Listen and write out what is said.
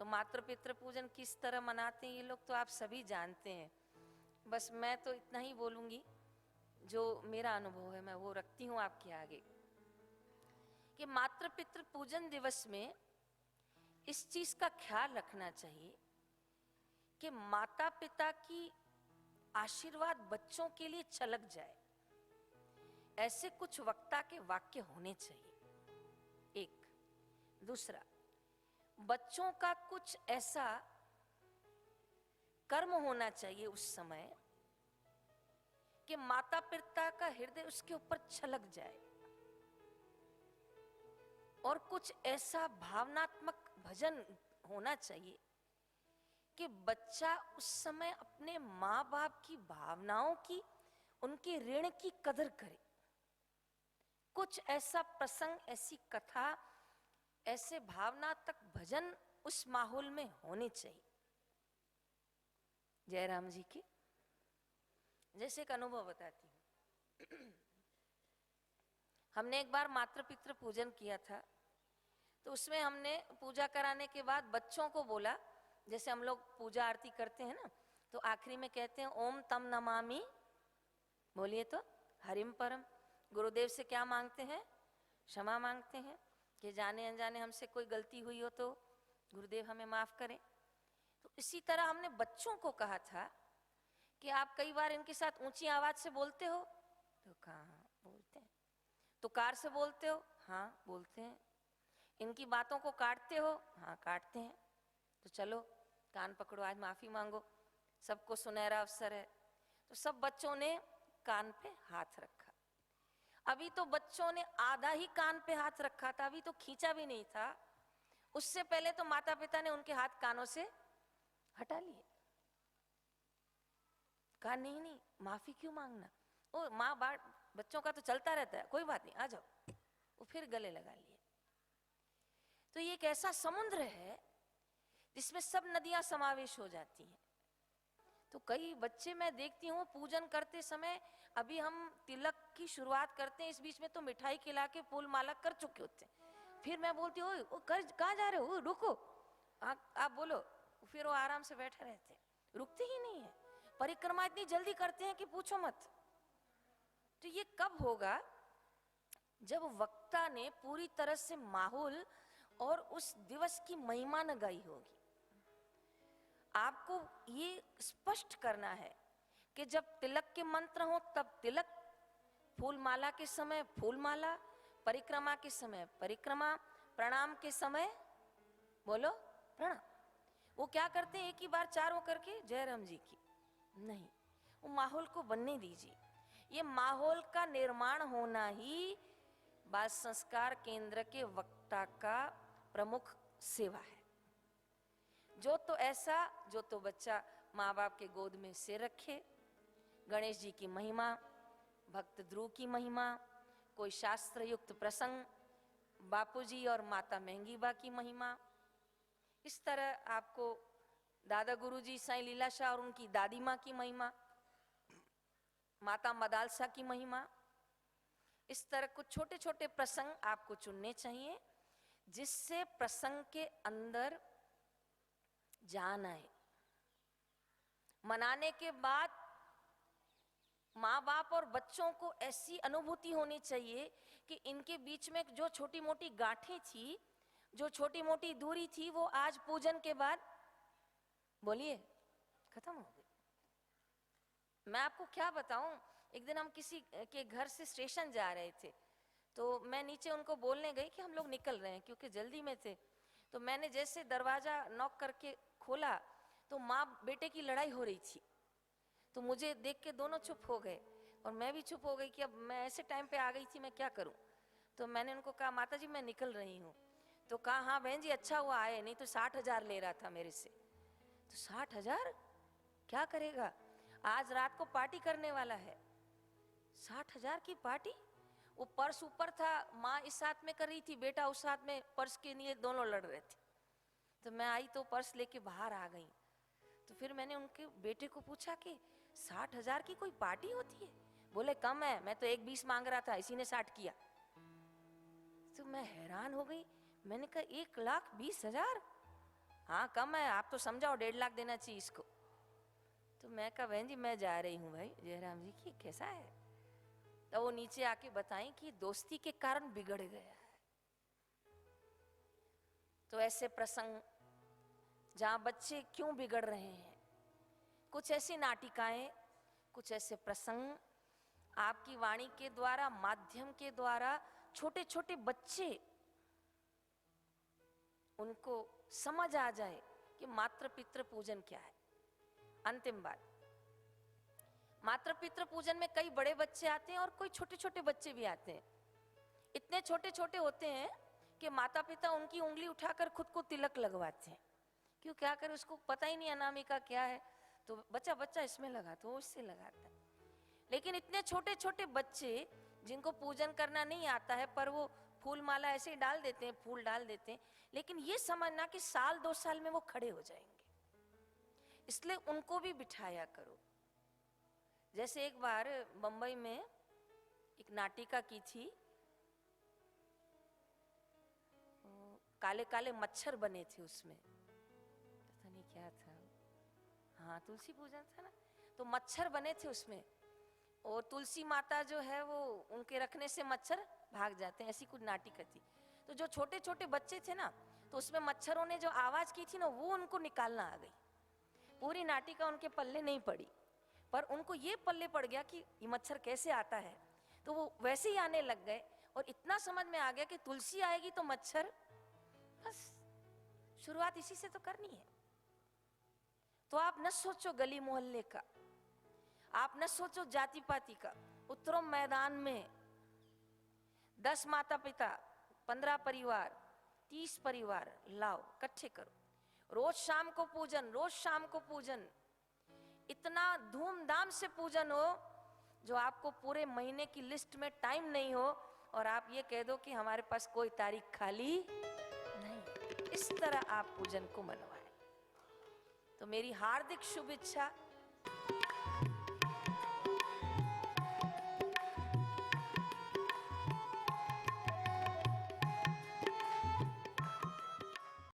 मातृ पितृ पूजन किस तरह मनाते हैं ये लोग तो आप सभी जानते हैं। बस मैं तो इतना ही बोलूंगी, जो मेरा अनुभव है मैं वो रखती हूँ आपके आगे, कि मातृ पितृ पूजन दिवस में इस चीज का ख्याल रखना चाहिए कि माता पिता की आशीर्वाद बच्चों के लिए छलक जाए, ऐसे कुछ वक्ता के वाक्य होने चाहिए। एक दूसरा, बच्चों का कुछ ऐसा कर्म होना चाहिए उस समय कि माता पिता का हृदय उसके ऊपर छलक जाए, और कुछ ऐसा भावनात्मक भजन होना चाहिए कि बच्चा उस समय अपने माँ बाप की भावनाओं की, उनके ऋण की कदर करे। कुछ ऐसा प्रसंग, ऐसी कथा, ऐसे भावनात्मक भजन उस माहौल में होने चाहिए। जयराम जी की जैसे एक अनुभव बताती हूँ। हमने एक बार मातृ पितृ पूजन किया था, तो उसमें हमने पूजा कराने के बाद बच्चों को बोला, जैसे हम लोग पूजा आरती करते हैं ना, तो आखिरी में कहते हैं ओम तम नमामि, बोलिए तो हरिम परम। गुरुदेव से क्या मांगते हैं? क्षमा मांगते हैं कि जाने अनजाने हमसे कोई गलती हुई हो तो गुरुदेव हमें माफ करें। तो इसी तरह हमने बच्चों को कहा था कि आप कई बार इनके साथ ऊंची आवाज से बोलते हो, तो कहाँ बोलते हैं। तो कार से बोलते हो? हाँ बोलते हैं। इनकी बातों को काटते हो? हाँ काटते हैं। तो चलो कान पकड़ो, आज माफी मांगो, सबको सुनहरा अवसर है। तो सब बच्चों ने कान पे हाथ रखा। अभी तो बच्चों ने आधा ही कान पे हाथ रखा था, अभी तो खींचा भी नहीं था। उससे पहले तो माता पिता ने उनके हाथ कानों से हटा लिए। कहा नहीं नहीं, माफी क्यों मांगना, ओ माँ बाप बच्चों का तो चलता रहता है, कोई बात नहीं, आ जाओ। वो फिर गले लगा लिए। तो ये एक ऐसा समुद्र है जिसमें सब नदियां समावेश हो जाती हैं। तो कई बच्चे मैं देखती हूँ पूजन करते समय, अभी हम तिलक की शुरुआत करते हैं, इस बीच में तो मिठाई खिला के फूल माला कर चुके होते हैं। फिर मैं बोलती हूँ कहाँ जा रहे हो, रुको, आप बोलो। फिर वो आराम से बैठे रहते हैं, रुकते ही नहीं है। परिक्रमा इतनी जल्दी करते हैं कि पूछो मत। तो ये कब होगा? जब वक्ता ने पूरी तरह से माहौल और उस दिवस की महिमा न गाई होगी। आपको ये स्पष्ट करना है कि जब तिलक के मंत्र हो तब तिलक, फूलमाला के समय फूलमाला, परिक्रमा के समय परिक्रमा, प्रणाम के समय बोलो प्रणाम। वो क्या करते हैं, एक ही बार चारों करके जयराम जी की नहीं, वो माहौल को बनने दीजिए। ये माहौल का निर्माण होना ही बाल संस्कार केंद्र के वक्ता का प्रमुख सेवा है। जो तो ऐसा, जो तो बच्चा माँ बाप के गोद में सिर रखे, गणेश जी की महिमा, भक्त ध्रुव की महिमा, कोई शास्त्र युक्त प्रसंग, बापूजी और माता महंगीबा की महिमा, इस तरह आपको दादा गुरुजी साईं लीलाशाह और उनकी दादी माँ की महिमा, माता मदालसा की महिमा, इस तरह कुछ छोटे छोटे प्रसंग आपको चुनने चाहिए जिससे प्रसंग के अंदर जान आए। मनाने के बाद माँ बाप और बच्चों को ऐसी अनुभूति होनी चाहिए कि इनके बीच में जो छोटी मोटी गांठें थी, जो छोटी मोटी दूरी थी, वो आज पूजन के बाद बोलिए खत्म हो गई। मैं आपको क्या बताऊं, एक दिन हम किसी के घर से स्टेशन जा रहे थे, तो मैं नीचे उनको बोलने गई कि हम लोग निकल रहे हैं, क्योंकि जल्दी में थे। तो मैंने जैसे दरवाजा नॉक करके खोला तो माँ बेटे की लड़ाई हो रही थी। तो मुझे देख के दोनों चुप हो गए और मैं भी चुप हो गई कि अब मैं ऐसे टाइम पे आ गई थी, मैं क्या करूं। तो मैंने उनको कहा माता जी मैं निकल रही हूँ। तो कहा हाँ बहन जी अच्छा हुआ आए, नहीं तो 60,000 ले रहा था मेरे से। तो 60,000 क्या करेगा, आज रात को पार्टी करने वाला है। 60,000 की पार्टी? वो पर्स ऊपर था, माँ इस हाथ में कर रही थी, बेटा उस हाथ में, पर्स के लिए दोनों लड़ रहे थे। तो मैं आई तो पर्स लेके बाहर आ गई। तो फिर मैंने उनके बेटे को पूछा कि 60,000 की कोई पार्टी होती है? बोले कम है, मैं तो 1,20 मांग रहा था, इसी ने 60 किया। तो मैं हैरान हो गई, मैंने कहा 1,20,000? हाँ कम है, आप तो समझाओ 1.5 लाख देना चाहिए इसको। तो मैं कहा बहन जी मैं जा रही हूँ भाई जयराम जी की कैसा है। तो वो नीचे आके बताएं कि दोस्ती के कारण बिगड़ गया है। तो ऐसे प्रसंग जहां बच्चे क्यों बिगड़ रहे हैं, कुछ ऐसी नाटिकाएं, कुछ ऐसे प्रसंग आपकी वाणी के द्वारा, माध्यम के द्वारा छोटे छोटे बच्चे उनको समझ आ जाए कि मातृ पितृ पूजन क्या है। अंतिम बात, मातृ पितृ पूजन में कई बड़े बच्चे आते हैं और कोई छोटे छोटे बच्चे भी आते हैं। इतने छोटे छोटे होते हैं कि माता पिता उनकी उंगली उठाकर खुद को तिलक लगवाते हैं। क्यों, क्या करे, उसको पता ही नहीं अनामिका क्या है, तो बच्चा बच्चा इसमें लगा तो वो इससे लगाता है। लेकिन इतने छोटे छोटे बच्चे जिनको पूजन करना नहीं आता है, पर वो फूल माला ऐसे ही डाल देते हैं, फूल डाल देते हैं, लेकिन ये समझना कि साल 2 साल में वो खड़े हो जाएंगे, इसलिए उनको भी बिठाया करो। जैसे एक बार बंबई में एक नाटिका की थी, काले काले मच्छर बने थे उसमें, पता नहीं क्या था, हाँ तुलसी पूजन था ना, तो मच्छर बने थे उसमें, और तुलसी माता जो है वो उनके रखने से मच्छर भाग जाते हैं, ऐसी कुछ नाटिका थी। तो जो छोटे छोटे बच्चे थे ना, तो उसमें मच्छरों ने जो आवाज की थी ना, वो उनको निकालना आ गई। पूरी नाटिका उनके पल्ले नहीं पड़ी, पर उनको ये पल्ले पड़ गया कि ये मच्छर कैसे आता है, तो वो वैसे ही आने लग गए। और इतना समझ में आ गया कि तुलसी आएगी तो मच्छर, बस शुरुआत इसी से तो करनी है। तो आप न सोचो गली मोहल्ले का, आप न सोचो जाति पाति का, उतरो मैदान में 10 माता पिता, 15 परिवार, 30 परिवार लाओ, इकट्ठे करो, रोज शाम को पूजन, रोज शाम को पूजन, इतना धूमधाम से पूजन हो जो आपको पूरे महीने की लिस्ट में टाइम नहीं हो और आप ये कह दो कि हमारे पास कोई तारीख खाली नहीं। इस तरह आप पूजन को मनवाएं। तो मेरी हार्दिक शुभ इच्छा